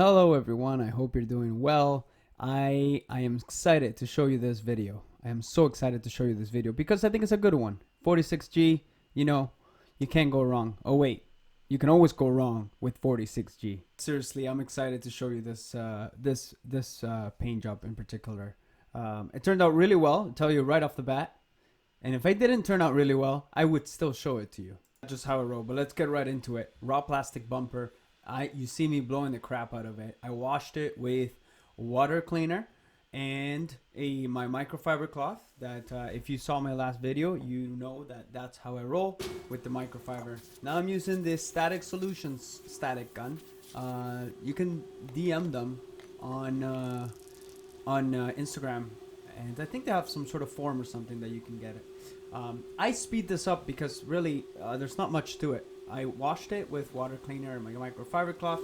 Hello everyone, I hope you're doing well. I am excited to show you this video. I am so excited to show you this video because I think it's a good one. 46G, you know, you can't go wrong. Oh wait, you can always go wrong with 46G. Seriously, I'm excited to show you this paint job in particular. It turned out really well, I'll tell you right off the bat. And if I didn't turn out really well, I would still show it to you. Just how it rolled, but let's get right into it. Raw plastic bumper. You see me blowing the crap out of it. I washed it with water cleaner and my microfiber cloth. That if you saw my last video, you know that's how I roll with the microfiber. Now I'm using this Static Solutions static gun. You can DM them on Instagram, and I think they have some sort of form or something that you can get it. I speed this up because really there's not much to it. I washed it with water cleaner and my microfiber cloth.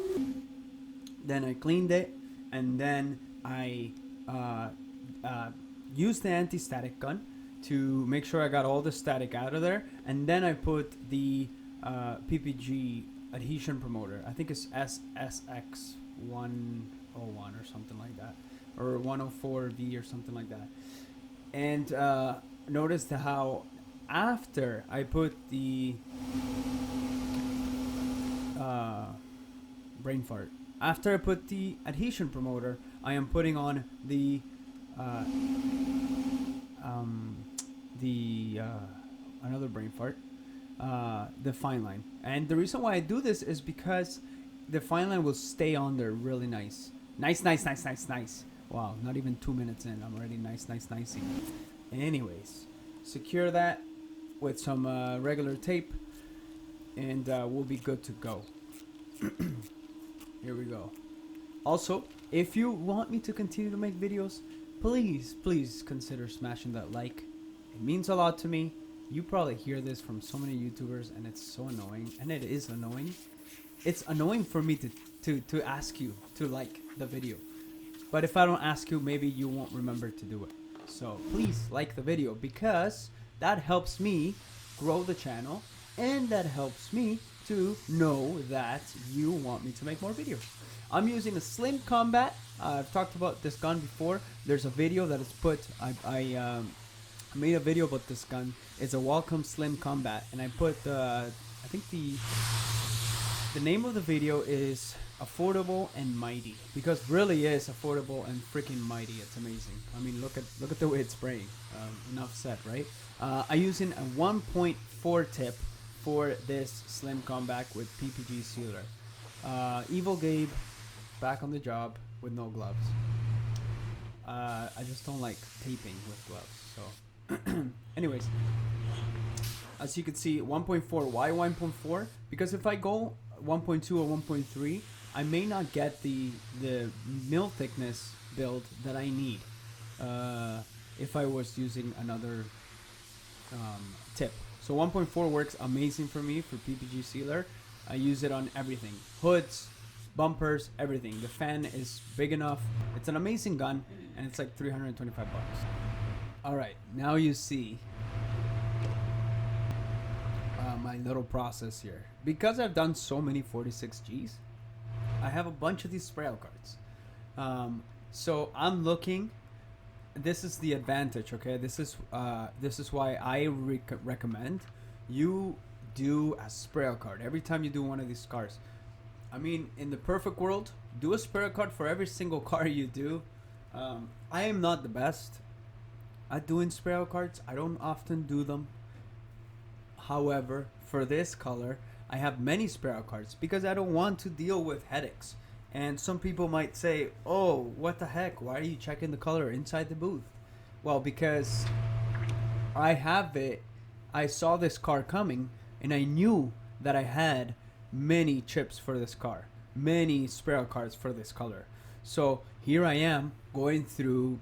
Then I cleaned it, and then I used the anti-static gun to make sure I got all the static out of there. And then I put the PPG adhesion promoter. I think it's SSX 101 or something like that, or 104V or something like that. And notice how after I put the brain fart. After I put the adhesion promoter, I am putting on the another brain fart, the fine line. And the reason why I do this is because the fine line will stay on there really nice. Nice. Wow, not even 2 minutes in, I'm already nice. Anyways, secure that with some regular tape, and we'll be good to go. Here we go. Also, if you want me to continue to make videos, please consider smashing that like. It means a lot to me. You probably hear this from so many YouTubers, and it's so annoying, and it is annoying. It's annoying for me to ask you to like the video, but if I don't ask you, maybe you won't remember to do it. So please like the video, because that helps me grow the channel, and that helps me to know that you want me to make more videos. I'm using a Slim Combat. I've talked about this gun before. There's a video that is put. I made a video about this gun. It's a Welcome Slim Combat, and I put I think the name of the video is Affordable and Mighty, because it really is affordable and freaking mighty. It's amazing. I mean, look at the way it's spraying. Enough said, right? I'm using a 1.4 tip for this Slim Combat with PPG sealer. Evil Gabe back on the job with no gloves. I just don't like taping with gloves. So anyways, as you can see, 1.4. Why 1.4? Because if I go 1.2 or 1.3, I may not get the mill thickness build that I need if I was using another tip. So 1.4 works amazing for me for PPG sealer. I use it on everything. Hoods, bumpers, everything. The fan is big enough. It's an amazing gun, and it's like 325 bucks. Alright, now you see my little process here. Because I've done so many 46Gs, I have a bunch of these spray out cards. So I'm looking. This is the advantage, okay? This is why I recommend you do a spray out card every time you do one of these cars. I mean, in the perfect world, do a spray out card for every single car you do. I am not the best at doing spray out cards. I don't often do them. However, for this color, I have many spray out cards because I don't want to deal with headaches. And some people might say, oh, what the heck? Why are you checking the color inside the booth? Well, because I have it. I saw this car coming, and I knew that I had many chips for this car, many spray out cards for this color. So here I am going through.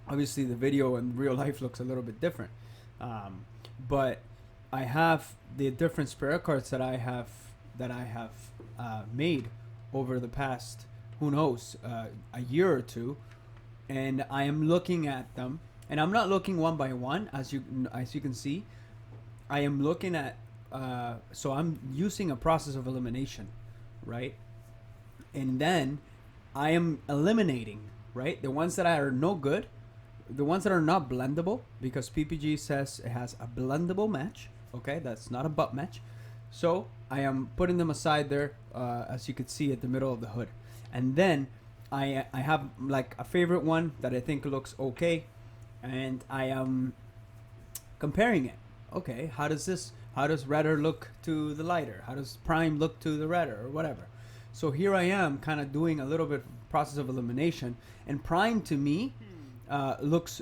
Obviously, the video in real life looks a little bit different, but I have the different spray out cards that I have made over the past, who knows, a year or two, and I am looking at them, and I'm not looking one by one, as you can see. I am looking at so I'm using a process of elimination, right? And then I am eliminating, right, the ones that are no good, the ones that are not blendable, because PPG says it has a blendable match. Okay, that's not a butt match. So I am putting them aside there, as you could see at the middle of the hood. And then I have like a favorite one that I think looks okay, and I am comparing it. Okay, how does redder look to the lighter? How does prime look to the redder, or whatever? So here I am kind of doing a little bit of process of elimination, and prime to me looks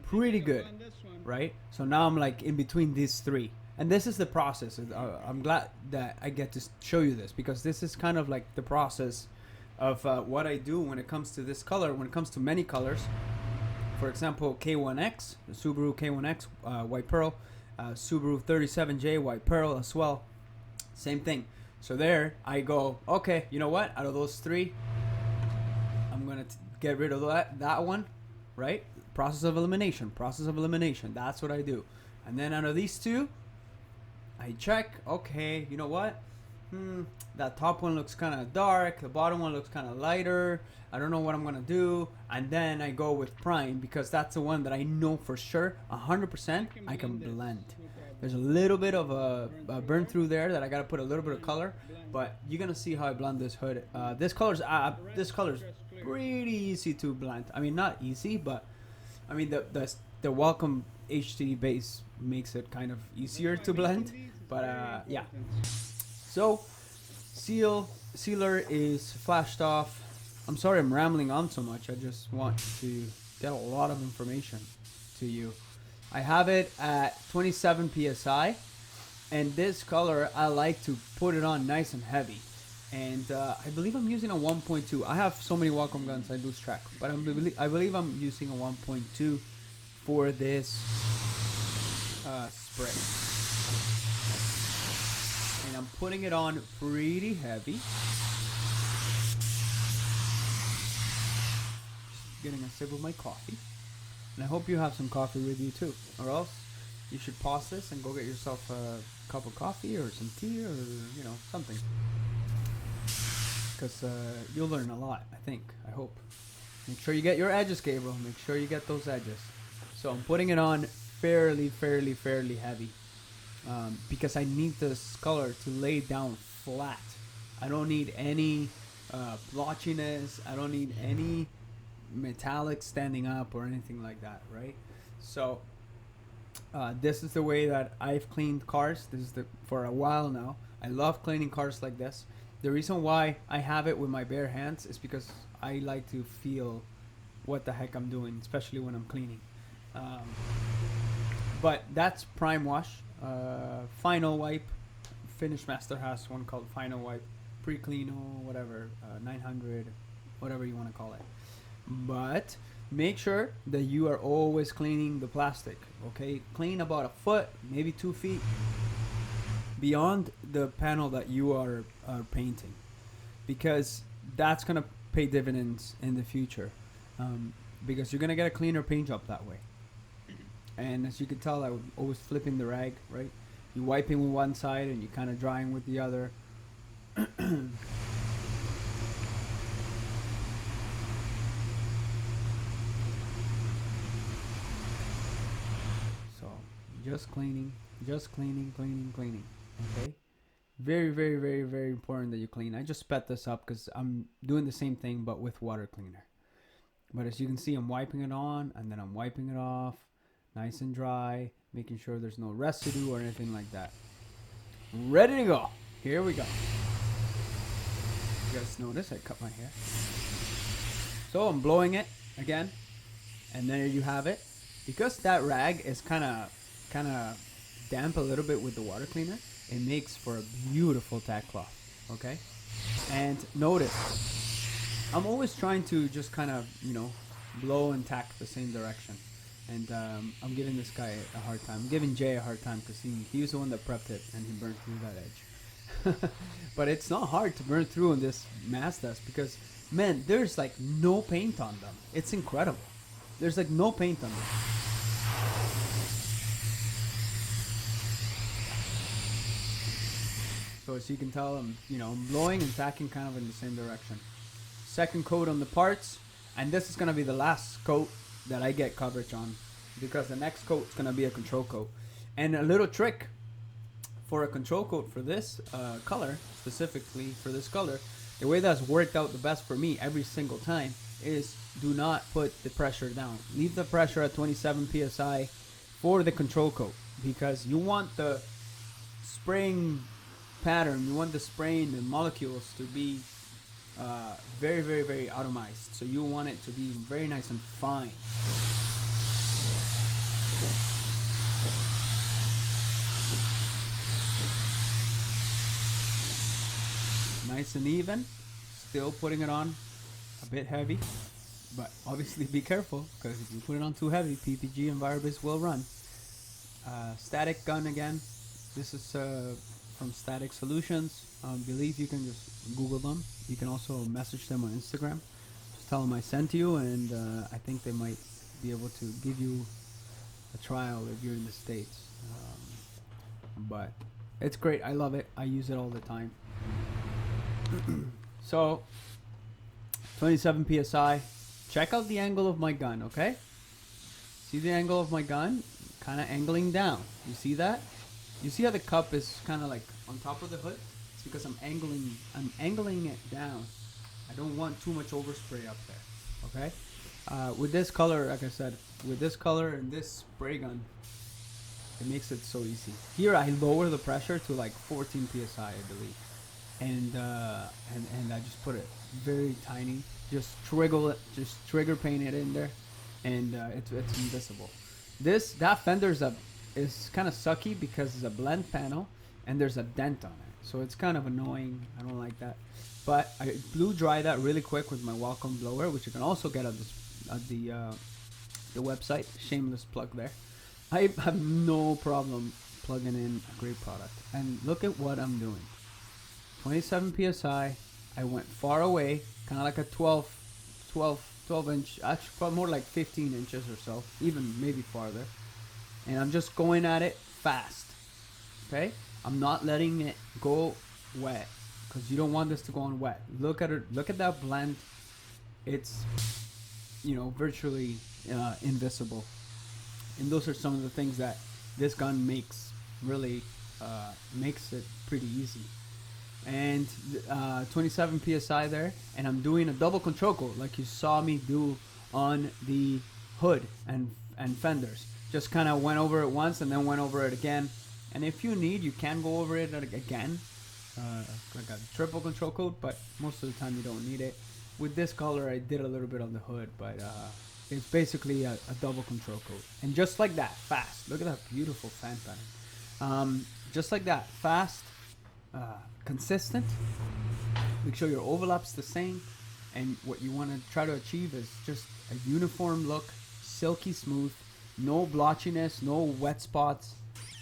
pretty good, right? So now I'm like in between these three, and this is the process. I'm glad that I get to show you this, because this is kind of like the process of what I do when it comes to this color, when it comes to many colors. For example, K1X, the Subaru K1X white pearl, Subaru 37J white pearl as well, same thing. So there I go, okay, you know what, out of those three, I'm gonna get rid of that one, right? Process of elimination, that's what I do. And then out of these two, I check, okay, you know what, that top one looks kind of dark, the bottom one looks kind of lighter, I don't know what I'm gonna do. And then I go with prime, because that's the one that I know for sure 100% I can blend. There's a little bit of a burn through there that I gotta put a little bit of color, but you're gonna see how I blend this hood. This color's pretty easy to blend. I mean, not easy, but I mean the Welcome HD base makes it kind of easier to blend. But yeah. So sealer is flashed off. I'm sorry I'm rambling on so much. I just want to get a lot of information to you. I have it at 27 psi, and this color I like to put it on nice and heavy. And I believe I'm using a 1.2. I have so many Wacom guns I lose track, but I believe I'm using a 1.2 for this spray. And I'm putting it on pretty heavy. Just getting a sip of my coffee. And I hope you have some coffee with you too, or else you should pause this and go get yourself a cup of coffee or some tea, or you know, something. Because you'll learn a lot, I think, I hope. Make sure you get your edges, Gabriel. Make sure you get those edges. So I'm putting it on fairly heavy, because I need this color to lay down flat. I don't need any blotchiness. I don't need any metallic standing up or anything like that, right? So this is the way that I've cleaned cars. This is for a while now. I love cleaning cars like this. The reason why I have it with my bare hands is because I like to feel what the heck I'm doing, especially when I'm cleaning. But that's prime wash. Final wipe. Finish Master has one called Final Wipe, Pre-Cleano, whatever, 900, whatever you want to call it. But make sure that you are always cleaning the plastic, okay? Clean about a foot, maybe 2 feet beyond the panel that you are painting, because that's going to pay dividends in the future, because you're going to get a cleaner paint job that way. And as you can tell, I'm always flipping the rag, right? You're wiping with one side and you're kind of drying with the other. So just cleaning, okay? Very important that you clean. I just sped this up because I'm doing the same thing but with water cleaner. But as you can see, I'm wiping it on and then I'm wiping it off, nice and dry, making sure there's no residue or anything like that. Ready to go. Here we go. You guys notice I cut my hair. So I'm blowing it again, and there you have it. Because that rag is kind of damp a little bit with the water cleaner, it makes for a beautiful tack cloth. Okay, and notice I'm always trying to just kind of, you know, blow and tack the same direction. And I'm giving this guy a hard time. I'm giving Jay a hard time because he was the one that prepped it and he burned through that edge. But it's not hard to burn through on this Mazdas because, man, there's like no paint on them. It's incredible. There's like no paint on them. So as you can tell, I'm blowing and tacking kind of in the same direction. second coat on the parts, and this is gonna be the last coat that I get coverage on, because the next coat is gonna be a control coat. And a little trick for a control coat for this color, specifically for this color, the way that's worked out the best for me every single time is do not put the pressure down. Leave the pressure at 27 psi for the control coat, because you want the spraying pattern, you want the spraying, the molecules to be very, very, very atomized. So you want it to be very nice and fine. Nice and even. Still putting it on a bit heavy, but obviously be careful, because if you put it on too heavy, PPG and Virus will run. Static gun again. This is from Static Solutions. Believe you can just Google them. You can also message them on Instagram. Just tell them I sent you, and I think they might be able to give you a trial if you're in the States. But it's great. I love it. I use it all the time. So 27 psi. Check out the angle of my gun, okay? See the angle of my gun? Kind of angling down. You see that? You see how the cup is kind of like on top of the hood? It's because I'm angling it down. I don't want too much overspray up there, okay? With this color, like I said, with this color and this spray gun, it makes it so easy. Here I lower the pressure to like 14 psi, I believe. And I just put it very tiny, just trigger paint it in there, and it's invisible. That Fender is kind of sucky because it's a blend panel and there's a dent on it, so it's kind of annoying. I don't like that, but I blew dry that really quick with my Wacom blower, which you can also get at the website. Shameless plug there. I have no problem plugging in a great product, and look at what I'm doing. 27 psi. I went far away, kind of like a 12 inch, actually more like 15 inches or so, even maybe farther. And I'm just going at it fast. Okay? I'm not letting it go wet, because you don't want this to go on wet. Look at it. Look at that blend. It's, virtually invisible. And those are some of the things that this gun makes it pretty easy. And 27 psi there, and I'm doing a double control coat like you saw me do on the hood and fenders. Just kind of went over it once and then went over it again, and if you need, you can go over it again, like a triple control coat, but most of the time you don't need it. With this color I did a little bit on the hood, but it's basically a double control coat. And just like that, fast. Look at that beautiful fan pattern. Just like that, fast, consistent. Make sure your overlap's the same, and what you want to try to achieve is just a uniform look, silky smooth, no blotchiness, no wet spots.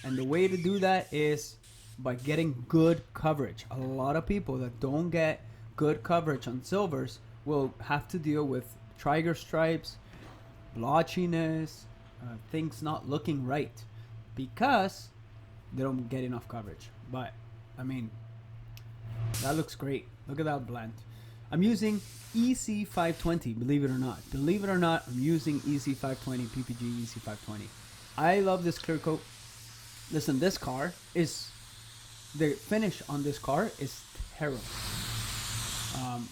And the way to do that is by getting good coverage. A lot of people that don't get good coverage on silvers will have to deal with trigger stripes, blotchiness, things not looking right, because they don't get enough coverage. But I mean, that looks great. Look at that blend. I'm using EC520, believe it or not. Believe it or not, I'm using EC520, PPG EC520. I love this clear coat. Listen, this car is, the finish on this car is terrible.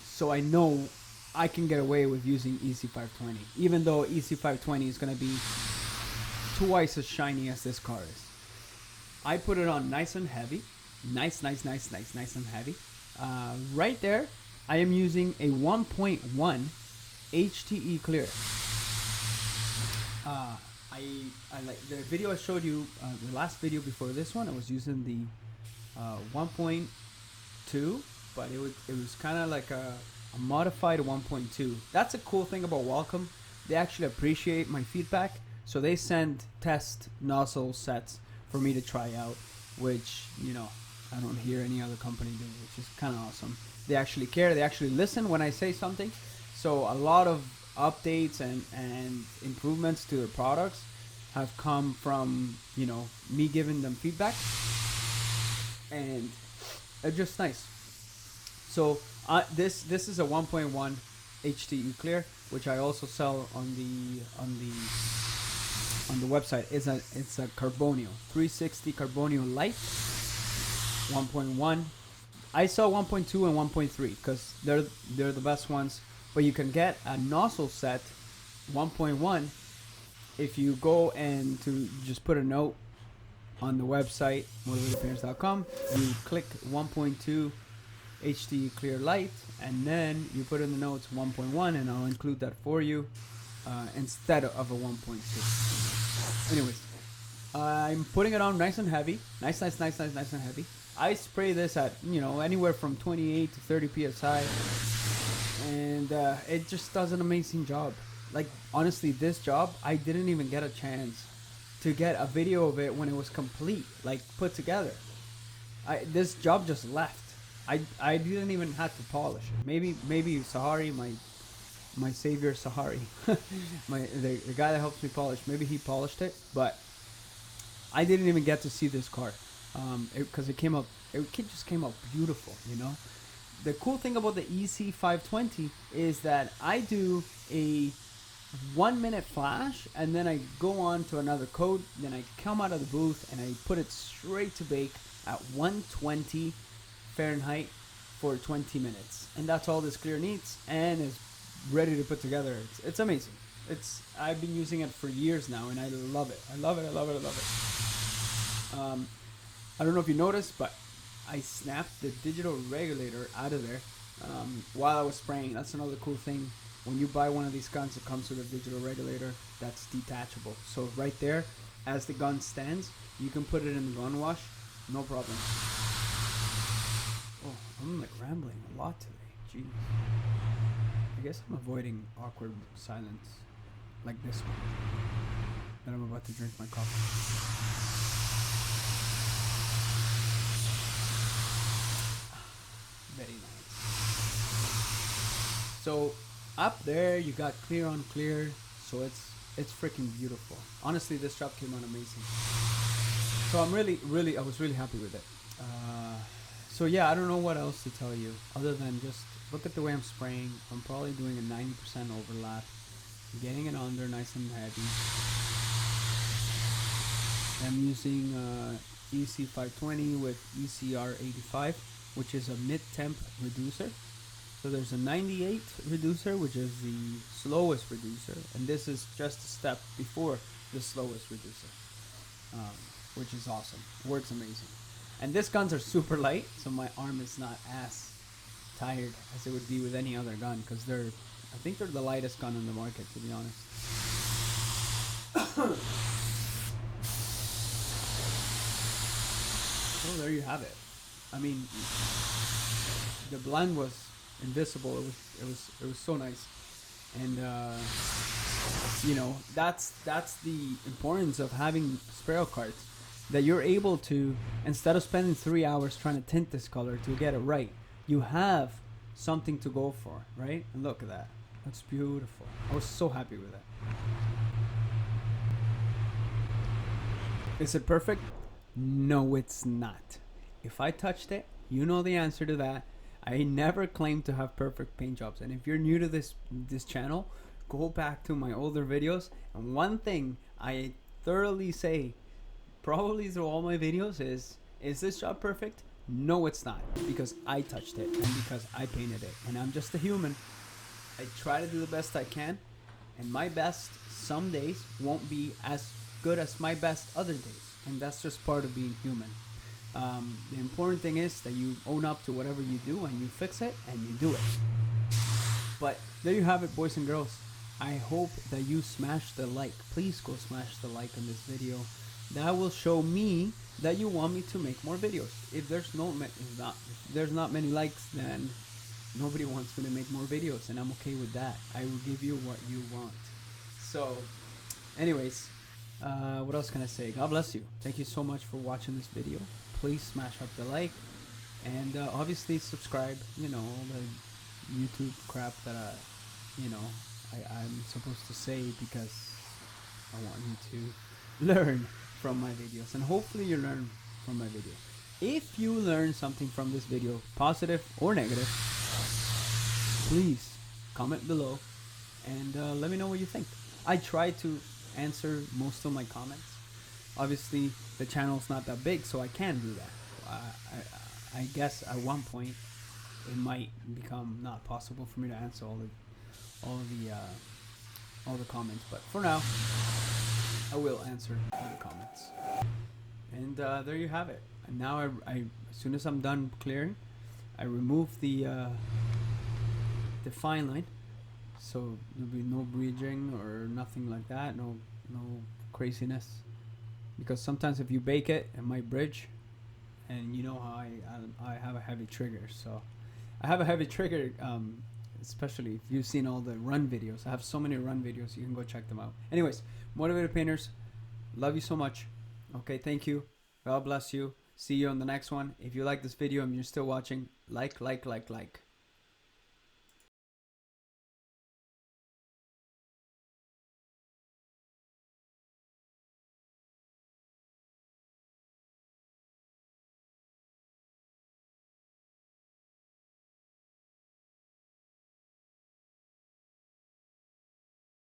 So I know I can get away with using EC520, even though EC520 is going to be twice as shiny as this car is. I put it on nice and heavy. Nice and heavy. Right there, I am using a 1.1 HTE clear. I like the video I showed you, the last video before this one. I was using the 1.2, but it was kind of like a modified 1.2. That's a cool thing about Wacom. They actually appreciate my feedback, so they send test nozzle sets for me to try out, which I don't hear any other company do, which is kind of awesome. They actually care. They actually listen when I say something. So a lot of updates and improvements to their products have come from me giving them feedback, and it's just nice. So this is a 1.1. HDE clear, which I also sell on the website. It's a Carbonio 360 Carbonio Light 1.1. I sell 1.2 and 1.3 because they're the best ones. But you can get a nozzle set 1.1 if you go and to just put a note on the website motivatedpainters.com. You click 1.2 HD clear light, and then you put in the notes 1.1, and I'll include that for you instead of a 1.2. Anyways, I'm putting it on nice and heavy, nice and heavy. I spray this at anywhere from 28 to 30 psi, and it just does an amazing job. Like, honestly, this job, I didn't even get a chance to get a video of it when it was complete, like put together. This job just left. I didn't even have to polish it. Maybe Sahari, my savior Sahari, the guy that helps me polish, maybe he polished it, but I didn't even get to see this car because it just came out beautiful. The cool thing about the EC520 is that I do a 1 minute flash, and then I go on to another code, then I come out of the booth and I put it straight to bake at 120 Fahrenheit for 20 minutes, and that's all this clear needs, and is ready to put together. It's amazing. I've been using it for years now, and I love it. I love it. I don't know if you noticed, but I snapped the digital regulator out of there while I was spraying. That's another cool thing. When you buy one of these guns, it comes with a digital regulator that's detachable. So right there, as the gun stands, you can put it in the gun wash, no problem. Oh, I'm like rambling a lot today. Jeez. I guess I'm avoiding awkward silence like this one. Then I'm about to drink my coffee. Very nice. So up there you got clear on clear, so it's freaking beautiful. Honestly, this job came out amazing. So I was really happy with it. So yeah, I don't know what else to tell you other than just look at the way I'm spraying. I'm probably doing a 90% overlap, getting it on there nice and heavy. I'm using EC520 with ECR85, which is a mid-temp reducer. So there's a 98 reducer, which is the slowest reducer, and this is just a step before the slowest reducer, which is awesome. Works amazing. And these guns are super light, so my arm is not as tired as it would be with any other gun, because I think they're the lightest gun on the market, to be honest. So there you have it. I mean, the blend was invisible. It was so nice, and that's the importance of having sprayer carts, that you're able to, instead of spending 3 hours trying to tint this color to get it right, you have something to go for, right? And look at that. That's beautiful. I was so happy with that. Is it perfect? No, it's not. If I touched it, you know the answer to that. I never claimed to have perfect paint jobs. And if you're new to this channel, go back to my older videos. And one thing I thoroughly say, probably through all my videos, is this job perfect? No, it's not, because I touched it and because I painted it, and I'm just a human. I try to do the best I can, and my best some days won't be as good as my best other days, and that's just part of being human. The important thing is that you own up to whatever you do, and you fix it, and you do it. But there you have it, boys and girls. I hope that you smash the like. Please go smash the like on this video. That will show me that you want me to make more videos. If there's not many likes, then nobody wants me to make more videos, and I'm okay with that. I will give you what you want. So, anyways, what else can I say? God bless you. Thank you so much for watching this video. Please smash up the like, and obviously subscribe. All the YouTube crap that I'm supposed to say, because I want you to learn from my videos, and hopefully you learn from my video. If you learn something from this video, positive or negative, please comment below and let me know what you think. I try to answer most of my comments. Obviously, the channel's not that big, so I can do that. I guess at one point it might become not possible for me to answer all the comments, but for now, I will answer all the comments. And there you have it. And now as soon as I'm done clearing, I remove the fine line, so there'll be no bridging or nothing like that. No craziness. Because sometimes if you bake it might bridge, and you know how I have a heavy trigger, so I have a heavy trigger, especially if you've seen all the run videos. I have so many run videos, you can go check them out. Anyways, Motivated Painters, love you so much. Okay, thank you. God bless you. See you on the next one. If you like this video and you're still watching, like.